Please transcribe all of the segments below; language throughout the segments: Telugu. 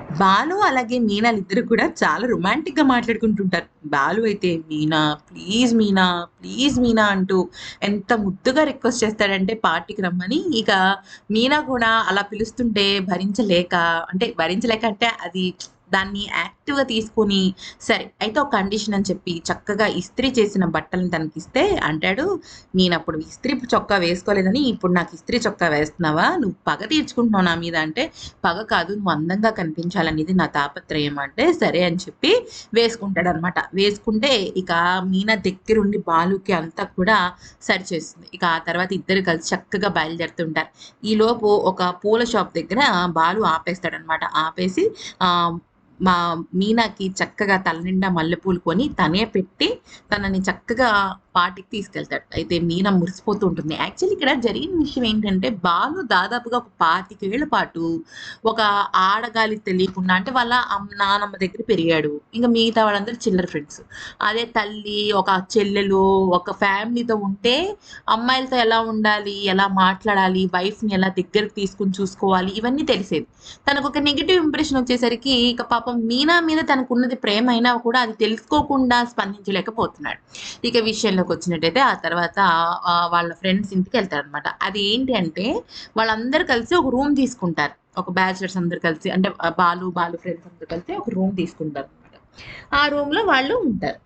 బాలు అలాగే మీనాలిద్దరూ కూడా చాలా రొమాంటిక్‌గా మాట్లాడుకుంటుంటారు. బాలు అయితే మీనా, ప్లీజ్ మీనా, ప్లీజ్ మీనా అంటూ ఎంత ముద్దుగా రిక్వెస్ట్ చేస్తాడంటే పార్టీకి రమ్మని. ఇక మీనా కూడా అలా పిలుస్తుంటే భరించలేక అంటే అది దాన్ని యాక్టివ్‌గా తీసుకొని, సరే అయితే ఒక కండిషన్ అని చెప్పి చక్కగా ఇస్త్రీ చేసిన బట్టలను తనకిస్తే అంటాడు, "నేనప్పుడు ఇస్త్రీ చొక్కా వేసుకోలేదని ఇప్పుడు నాకు ఇస్త్రీ చొక్కా వేస్తున్నావా? నువ్వు పగ తీర్చుకుంటున్నావు నా మీద" అంటే పగ కాదు నువ్వు అందంగా కనిపించాలనేది నా తాపత్రయం అంటే సరే అని చెప్పి వేసుకుంటాడనమాట. వేసుకుంటే ఇక మీనా దగ్గరుండి బాలుకి అంతా కూడా సరిచేస్తుంది. ఇక ఆ తర్వాత ఇద్దరు కలిసి చక్కగా బయలుదేరుతుంటారు. ఈలోపు ఒక పూల షాప్ దగ్గర బాలు ఆపేస్తాడనమాట. ఆపేసి మా మీనాకి చక్కగా తలనిండా మల్లెపూలు కొని తనే పెట్టి తనని చక్కగా పార్టీకి తీసుకెళ్తాడు. అయితే మీనా మురిసిపోతూ ఉంటుంది. యాక్చువల్లీ ఇక్కడ జరిగిన విషయం ఏంటంటే బాలు దాదాపుగా ఒక 25 ఏళ్ల పాటు ఒక ఆడగాలికి తెలియకుండా అంటే వాళ్ళ నానమ్మ దగ్గర పెరిగాడు. ఇంక మిగతా వాళ్ళందరూ చిల్లర ఫ్రెండ్స్. అదే తల్లి, ఒక చెల్లెలు, ఒక ఫ్యామిలీతో ఉంటే అమ్మాయిలతో ఎలా ఉండాలి, ఎలా మాట్లాడాలి, వైఫ్‌ని ఎలా దగ్గరికి తీసుకొని చూసుకోవాలి ఇవన్నీ తెలిసేది. తనకొక నెగెటివ్ ఇంప్రెషన్ వచ్చేసరికి ఇక పాపం మీనా మీద తనకున్నది ప్రేమ అయినా కూడా అది తెలుసుకోకుండా స్పందించలేకపోతున్నాడు. ఇక విషయంలోకొచ్చినట్టయితే ఆ తర్వాత వాళ్ళ ఫ్రెండ్స్ ఇంటికెళ్తారనమాట. అది ఏంటి అంటే వాళ్ళందరూ కలిసి ఒక రూమ్ తీసుకుంటారు. ఒక బ్యాచిలర్స్ అందరూ కలిసి అంటే బాలు ఫ్రెండ్స్ అందరూ కలిసి ఒక రూమ్ తీసుకుంటారనమాట. ఆ రూమ్‌లో వాళ్ళు ఉంటారు.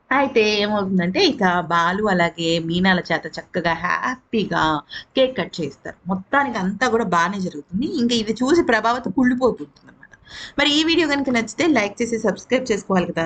అయితే ఏమవుతుందంటే ఇక బాలు అలాగే మీనాల చేత చక్కగా హ్యాపీగా కేక్ కట్ చేయిస్తారు. మొత్తానికి అంతా గూడా బానే జరుగుతుంది. ఇంక ఇది చూసి ప్రభావతి కుళ్ళిపోతుంటుందనమాట. మరి ఈ వీడియో గనుక నచ్చితే లైక్ చేసి సబ్స్క్రైబ్ చేసుకోవాలి కదా!